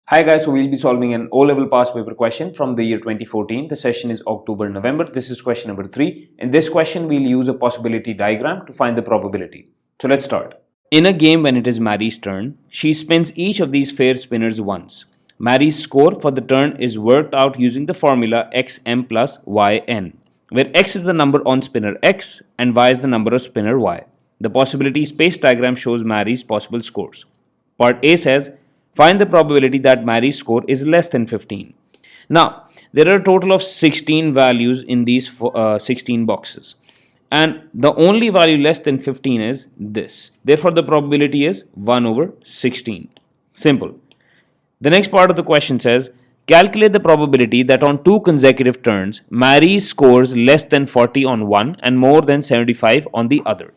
Hi guys, so we'll be solving an O-level past paper question from the year 2014. The session is October-November. This is question number 3. In this question, we'll use a possibility diagram to find the probability. So let's start. In a game when it is Mary's turn, she spins each of these fair spinners once. Mary's score for the turn is worked out using the formula xm plus yn, where x is the number on spinner x and y is the number of spinner y. The possibility space diagram shows Mary's possible scores. Part A says, find the probability that Mary's score is less than 15. Now, there are a total of 16 values in these 16 boxes. And the only value less than 15 is this. Therefore, the probability is 1 over 16. Simple. The next part of the question says, calculate the probability that on 2 consecutive turns, Mary scores less than 40 on one and more than 75 on the other.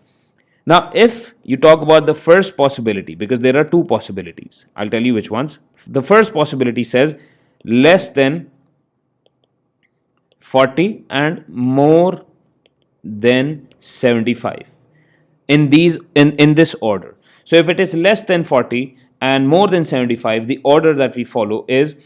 Now, if you talk about the first possibility, because there are 2 possibilities, I'll tell you which ones. The first possibility says less than 40 and more than 75 in this order. So if it is less than 40 and more than 75, the order that we follow is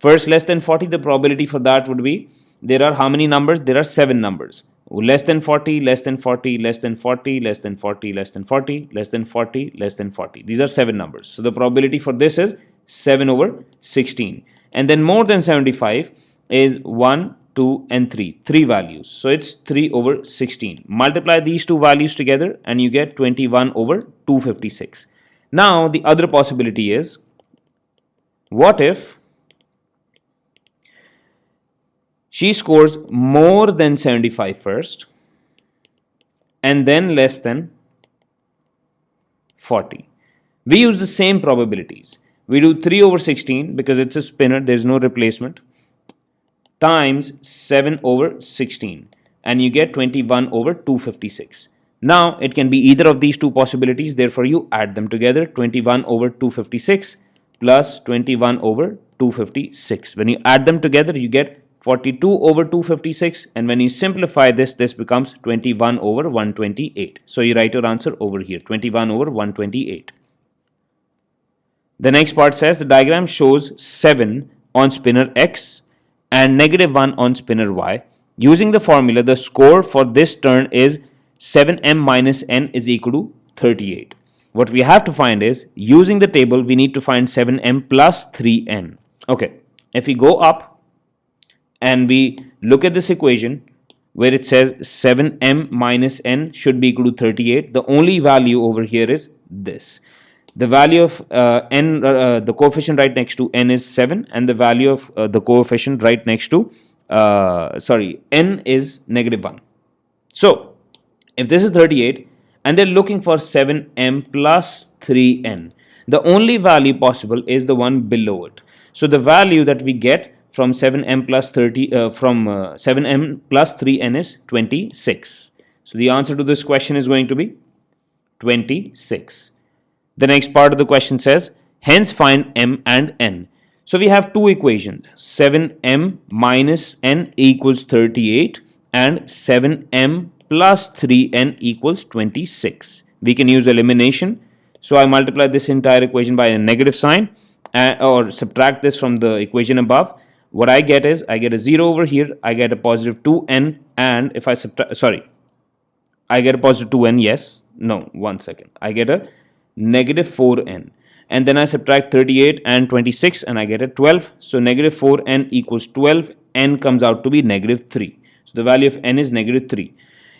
first less than 40. The probability for that would be, there are how many numbers? There are 7 numbers. Less than 40, less than 40, less than 40, less than 40, less than 40, less than 40, less than 40. These are 7 numbers. So the probability for this is 7 over 16. And then more than 75 is 1, 2 and 3. 3 values. So it's 3 over 16. Multiply these 2 values together and you get 21 over 256. Now the other possibility is, what if she scores more than 75 first and then less than 40. We use the same probabilities. We do 3 over 16 because it's a spinner, there's no replacement, times 7 over 16 and you get 21 over 256. Now it can be either of these 2 possibilities, therefore you add them together, 21 over 256 plus 21 over 256. When you add them together, you get 42 over 256, and when you simplify this becomes 21 over 128. So you write your answer over here, 21 over 128. The next part says the diagram shows 7 on spinner X and -1 on spinner Y. Using the formula, the score for this turn is 7m minus n is equal to 38. What we have to find is, using the table, we need to find 7m plus 3n. Okay, if we go up and we look at this equation where it says 7m minus n should be equal to 38, the only value over here is this. The value of n, the coefficient right next to n is 7, and the value of the coefficient right next to, n is -1. So, if this is 38 and they're looking for 7m plus 3n, the only value possible is the one below it. So, the value that we get from 7m plus 7m plus 3n is 26. So the answer to this question is going to be 26. The next part of the question says, hence find m and n. So we have 2 equations, 7m minus n equals 38 and 7m plus 3n equals 26. We can use elimination. So I multiply this entire equation by a negative sign or subtract this from the equation above. What I get is, I get a 0 over here, I get a positive 2n, and if I subtract, I get a positive 2n, yes, no, 1 second, I get a negative 4n, and then I subtract 38 and 26 and I get a 12, so negative 4n equals 12, n comes out to be -3, so the value of n is -3.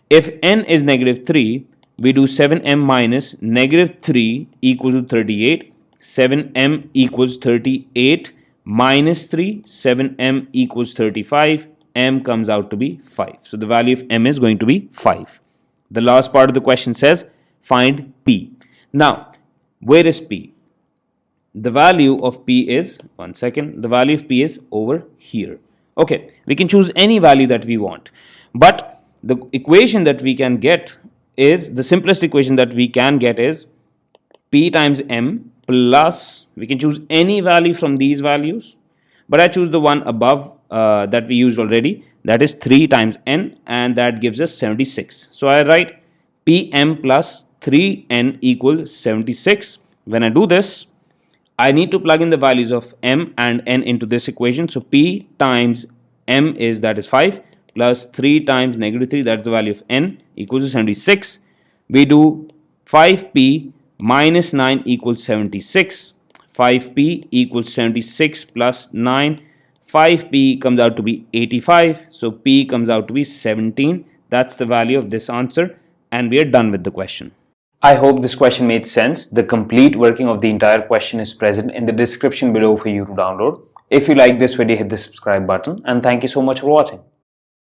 If n is -3, we do 7m minus -3 equals to 38, 7m equals 38, minus 3, 7m equals 35, m comes out to be 5. So the value of m is going to be 5. The last part of the question says, find p. Now, where is p? The value of p is, the value of p is over here. Okay, we can choose any value that we want. But the equation that we can get is, the simplest equation that we can get is p times m plus, we can choose any value from these values, but I choose the one above that we used already, that is 3 times n, and that gives us 76. So I write pm plus 3n equals 76. When I do this, I need to plug in the values of m and n into this equation. So p times m that is 5 plus 3 times negative 3, that's the value of n, equals to 76. We do 5p minus 9 equals 76. 5p equals 76 plus 9. 5p comes out to be 85. So p comes out to be 17. That's the value of this answer, and we are done with the question. I hope this question made sense. The complete working of the entire question is present in the description below for you to download. If you like this video, hit the subscribe button, and thank you so much for watching.